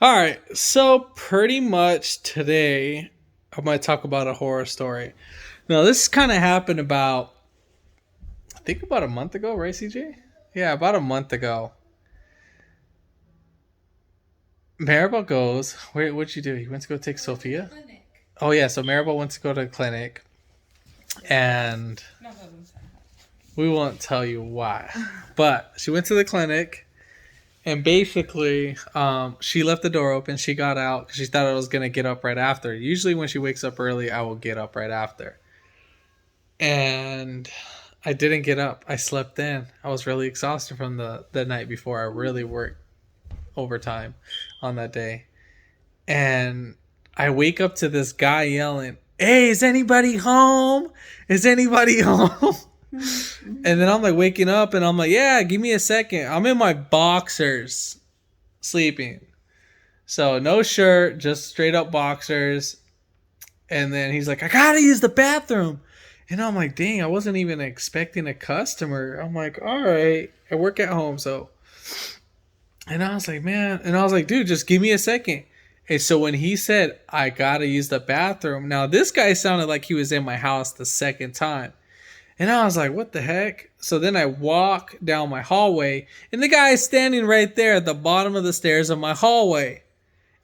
All right, so pretty much today I'm going to talk about a horror story. Now, this kind of happened about, I think about a month ago, right, CJ? Yeah, about a month ago. Maribel goes, wait, what'd you do? He went to go take Sophia? Oh, yeah, so Maribel went to go to the clinic, and we won't tell you why. But she went to the clinic, and basically, she left the door open. She got out because she thought I was going to get up right after. Usually, when she wakes up early, I will get up right after. And I didn't get up. I slept in. I was really exhausted from the night before. I really worked overtime on that day. And I wake up to this guy yelling, "Hey, is anybody home? Is anybody home?" And then I'm like waking up and I'm like, "Yeah, give me a second." I'm in my boxers sleeping. So no shirt, just straight up boxers. And then he's like, "I gotta use the bathroom." And I'm like, dang, I wasn't even expecting a customer. I'm like, all right, I work at home, so. And I was like, man, and I was like, dude, just give me a second. And so when he said, I gotta use the bathroom, now this guy sounded like he was in my house the second time. And I was like, what the heck? So then I walk down my hallway, and the guy is standing right there at the bottom of the stairs of my hallway.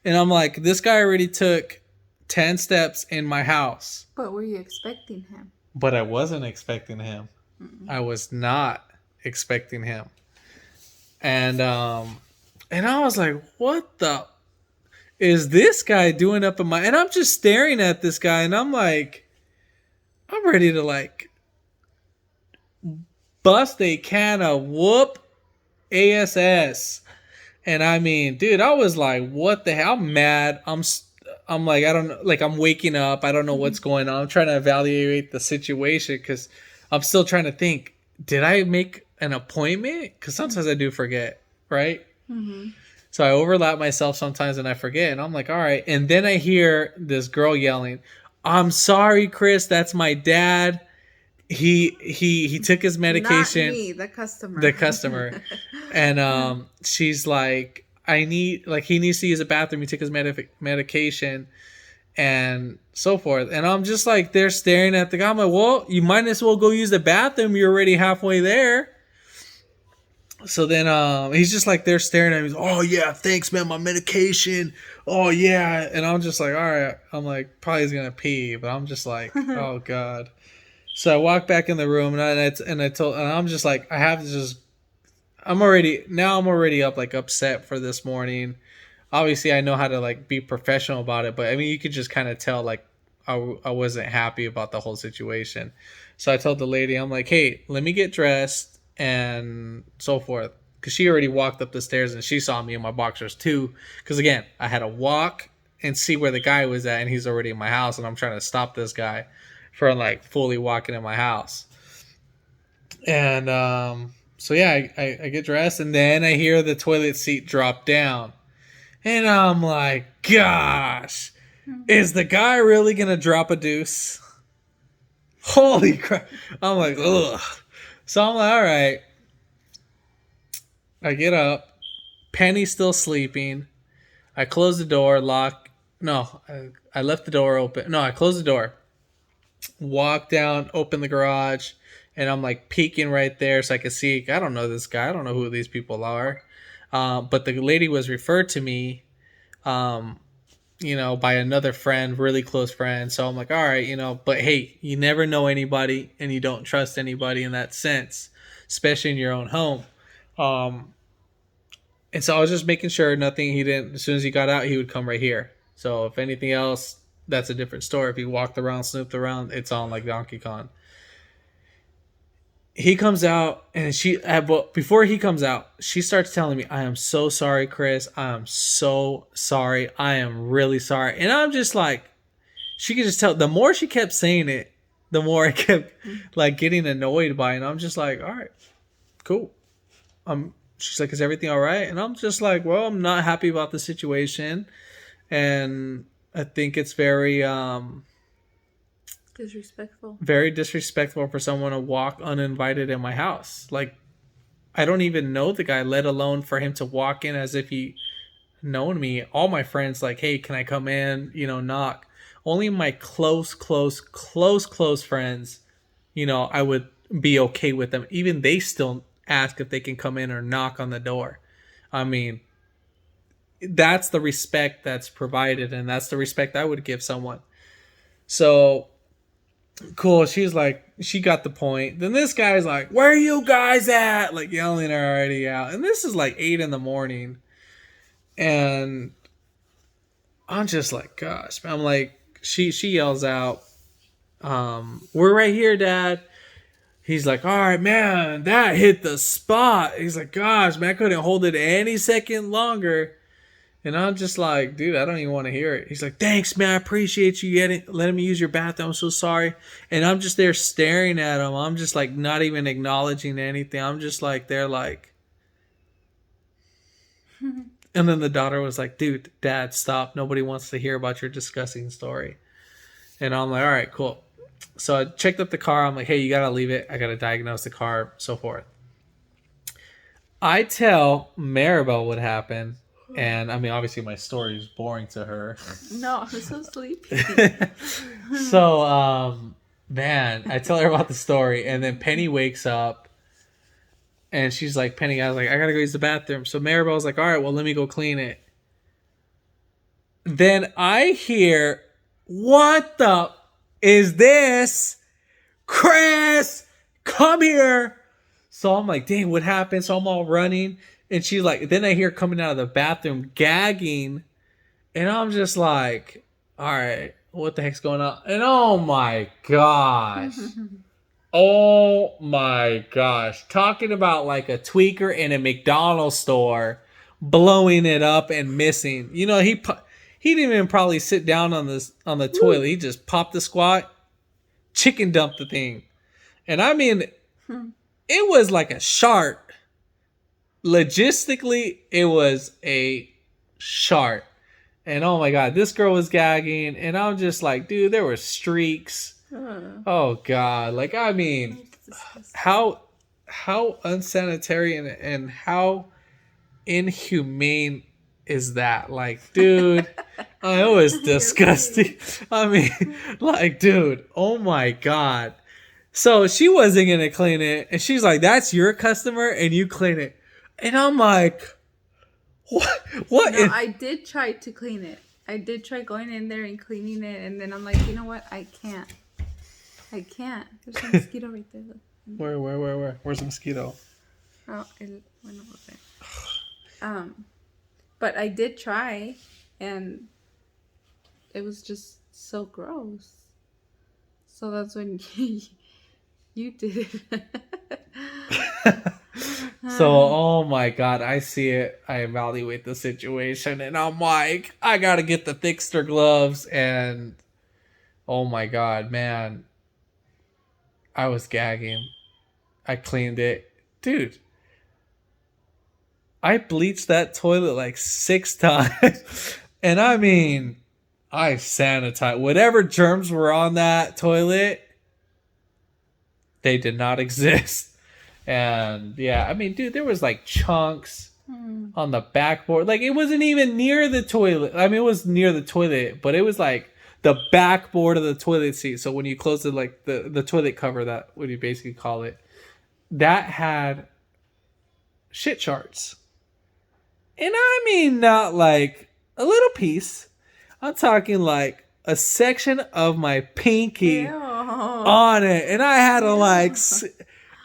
And I'm like, this guy already took 10 steps in my house. But were you expecting him? But I wasn't expecting him. I was not expecting him. And I was like, what the is this guy doing up in my, and I'm just staring at this guy and I'm like, I'm ready to like bust a can of whoop ass. And I mean, dude, I was like, what the hell? I'm mad. I'm like, I don't know, like I'm waking up. I don't know what's going on. I'm trying to evaluate the situation because I'm still trying to think, did I make an appointment? Because sometimes I do forget, right? Mm-hmm. So I overlap myself sometimes and I forget. And I'm like, all right. And then I hear this girl yelling, "I'm sorry, Chris. That's my dad. He took his medication." Not me, the customer. The customer. And she's like, he needs to use a bathroom. He took his medication and so forth. And I'm just like, they're staring at the guy. I'm like, well, you might as well go use the bathroom. You're already halfway there. So then he's just like, they're staring at me. He's, "Oh, yeah, thanks, man. My medication. Oh, yeah." And I'm just like, all right. I'm like, probably he's going to pee. But I'm just like, oh, God. So I walk back in the room and I'm just like, I have to just, I'm already up, like upset for this morning. Obviously I know how to like be professional about it, but I mean, you could just kind of tell like I wasn't happy about the whole situation. So I told the lady, I'm like, hey, let me get dressed and so forth. Cause she already walked up the stairs and she saw me in my boxers too. Cause again, I had to walk and see where the guy was at and he's already in my house and I'm trying to stop this guy for like fully walking in my house. And so yeah, I get dressed and then I hear the toilet seat drop down. And I'm like, gosh, is the guy really gonna drop a deuce? Holy crap. I'm like, ugh. So I'm like, all right. I get up. Penny's still sleeping. I close the door, lock. No, I left the door open. No, I closed the door. Walk down, open the garage, and I'm like peeking right there so I can see. I don't know this guy. I don't know who these people are. But the lady was referred to me, um, by another friend, really close friend. So I'm like, all right, but hey, you never know anybody and you don't trust anybody in that sense, especially in your own home. Um, and so I was just making sure nothing, he didn't, as soon as he got out, he would come right here. So if anything else, that's a different story. If he walked around, snooped around, it's on like Donkey Kong. He comes out and but before he comes out, she starts telling me, "I am so sorry, Chris. I am so sorry. I am really sorry." And I'm just like, she could just tell, the more she kept saying it, the more I kept like getting annoyed by it. And I'm just like, all right, cool. She's like, "Is everything all right?" And I'm just like, well, I'm not happy about the situation. And I think it's Disrespectful. very disrespectful for someone to walk uninvited in my house. Like, I don't even know the guy, let alone for him to walk in as if he known me, all my friends like, hey, can I come in? Knock. Only my close friends, I would be okay with them. Even they still ask if they can come in or knock on the door. I mean, that's the respect that's provided, and that's the respect I would give someone. So cool. She's like, she got the point. Then this guy's like, where are you guys at? Like yelling her already out. And this is like 8 a.m. And I'm just like, gosh, I'm like, she yells out, we're right here, Dad. He's like, all right, man, that hit the spot. He's like, gosh, man, I couldn't hold it any second longer. And I'm just like, dude, I don't even want to hear it. He's like, thanks, man. I appreciate you letting me use your bathroom. I'm so sorry. And I'm just there staring at him. I'm just like not even acknowledging anything. I'm just like, they're like. And then the daughter was like, dude, Dad, stop. Nobody wants to hear about your disgusting story. And I'm like, all right, cool. So I checked up the car. I'm like, hey, you got to leave it. I got to diagnose the car, so forth. I tell Maribel what happened. And I mean, obviously, my story is boring to her. No, I'm so sleepy. So, man, I tell her about the story, and then Penny wakes up, and she's like, "Penny, I gotta go use the bathroom." So Maribel's like, "All right, well, let me go clean it." Then I hear, "What the is this, Chris? Come here!" So I'm like, "Dang, what happened?" So I'm all running. And she's like, then I hear coming out of the bathroom gagging. And I'm just like, all right, what the heck's going on? And oh my gosh. Oh my gosh. Talking about like a tweaker in a McDonald's store blowing it up and missing. He didn't even probably sit down on the toilet. He just popped the squat, chicken dumped the thing. And I mean, it was like a shark. Logistically, it was a shark. And oh my god, this girl was gagging, and I'm just like, dude, there were streaks. Oh god, like I mean, how unsanitary and how inhumane is that? Like, dude, it was disgusting. I mean, like, dude, oh my god. So she wasn't gonna clean it, and she's like, that's your customer, and you clean it. And I'm like, what? No, I did try to clean it. I did try going in there and cleaning it. And then I'm like, you know what? I can't. There's a mosquito right there. Look. Where? Where's the mosquito? Oh, it went over there. But I did try. And it was just so gross. So that's when you did it. So, oh my god, I see it. I evaluate the situation, and I'm like, I gotta get the thickster gloves, and oh my god, man, I was gagging. I cleaned it. Dude, I bleached that toilet like 6 times. And I mean, I sanitized. Whatever germs were on that toilet, they did not exist. And yeah, I mean, dude, there was like chunks on the backboard. Like, it wasn't even near the toilet. I mean, it was near the toilet, but it was like the backboard of the toilet seat. So when you close it, like the toilet cover, that what you basically call it, that had shit charts. And I mean, not like a little piece. I'm talking like a section of my pinky on it. And I had to like...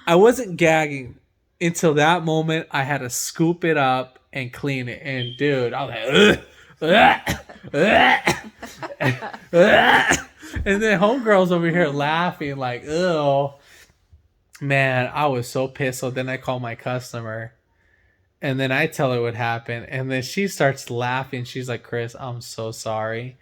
I wasn't gagging until that moment. I had to scoop it up and clean it. And dude, I was like, and then homegirl's over here laughing like, ew. Man, I was so pissed. So then I call my customer. And then I tell her what happened. And then she starts laughing. She's like, Chris, I'm so sorry.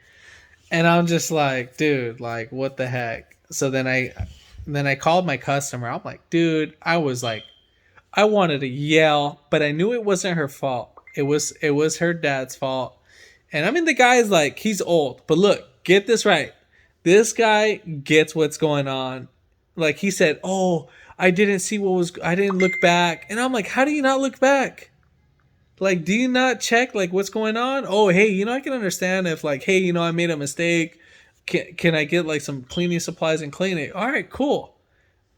And I'm just like, dude, like, what the heck? So then I called my customer. I'm like, dude, I was like, I wanted to yell, but I knew it wasn't her fault. It was her dad's fault. And I mean, the guy's like, he's old, but look, get this right. This guy gets what's going on. Like, he said, oh, I didn't look back. And I'm like, how do you not look back? Like, do you not check like what's going on? Oh, hey, I can understand if like, hey, I made a mistake. Can I get like some cleaning supplies and clean it? All right, cool.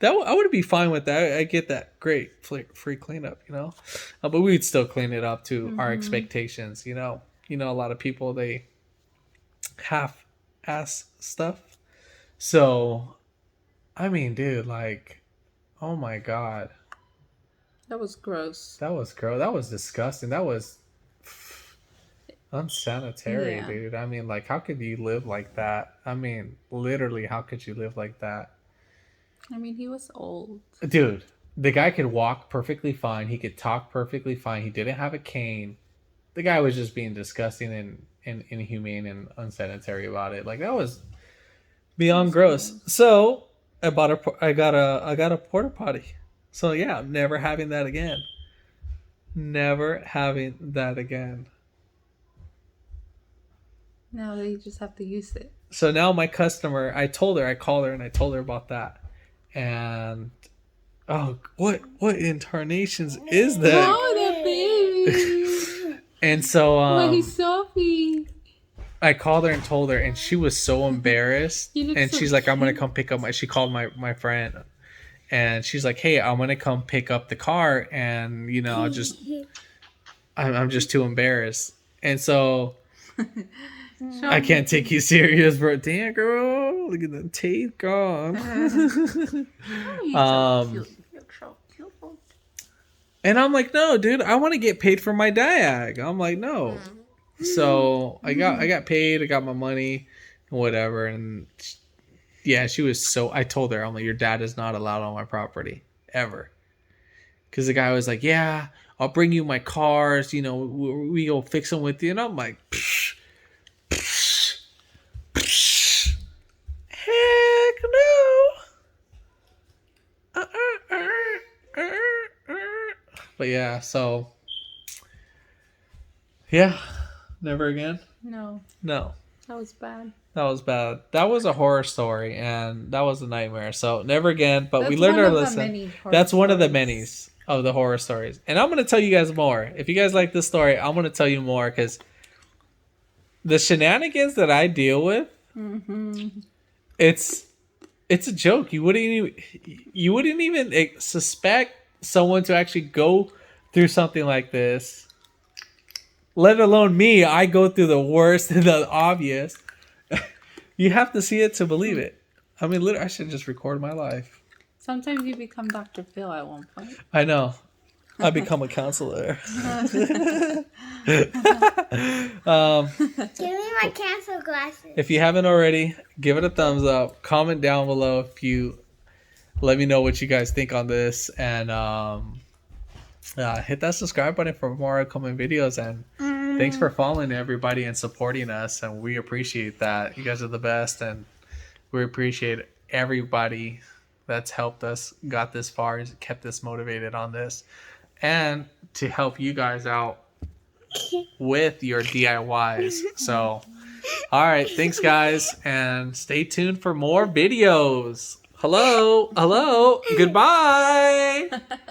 I would be fine with that. I get that. Great, free cleanup. But we'd still clean it up to our expectations. A lot of people, they half-ass stuff. So, I mean, dude, like, oh my god, That was gross. that was gross. That was disgusting. That was unsanitary, Yeah. dude. I mean, like, how could you live like that? I mean, literally, how could you live like that? I mean, he was old. Dude, the guy could walk perfectly fine. He could talk perfectly fine. He didn't have a cane. The guy was just being disgusting and inhumane and unsanitary about it. Like, that was beyond gross. So I got a porta potty. So yeah, I'm never having that again. Never having that again. Now you just have to use it. So now my customer, I called her and I told her about that. And oh, what in tarnations is that? Oh, that baby. And so Wait, Sophie. I called her and told her, and she was so embarrassed. And so she's like, I'm gonna cute. come pick up she called my friend, and she's like, hey, I'm gonna come pick up the car, and I'm just too embarrassed. And so I can't take you serious, bro. Damn, girl, look at the teeth gone. And I'm like, no, dude, I want to get paid for my diag. I'm like, no. So I got paid. I got my money, whatever. And yeah, she was so. I told her, I'm like, your dad is not allowed on my property ever. Because the guy was like, yeah, I'll bring you my cars. We go fix them with you. And I'm like, psh, psh, psh. Heck no. But yeah, so yeah, never again. No, No, that was bad. that was bad. That was a horror story, and that was a nightmare. So never again. But we That's learned one our of the lesson. many horror That's one of the stories. many's of the horror stories, and I'm gonna tell you guys more. If you guys like this story, I'm gonna tell you more because the shenanigans that I deal with, it's a joke. You wouldn't even suspect someone to actually go through something like this. Let alone me, I go through the worst and the obvious. You have to see it to believe it. I mean, literally, I should just record my life. Sometimes you become Dr. Phil at one point. I know. I become a counselor. Give me my cancel glasses. If you haven't already, give it a thumbs up. Comment down below if you let me know what you guys think on this, and hit that subscribe button for more upcoming videos. And thanks for following everybody and supporting us, and we appreciate that. You guys are the best, and we appreciate everybody that's helped us, got this far, kept us motivated on this, and to help you guys out with your DIYs. So all right, thanks guys, and stay tuned for more videos. Hello, goodbye.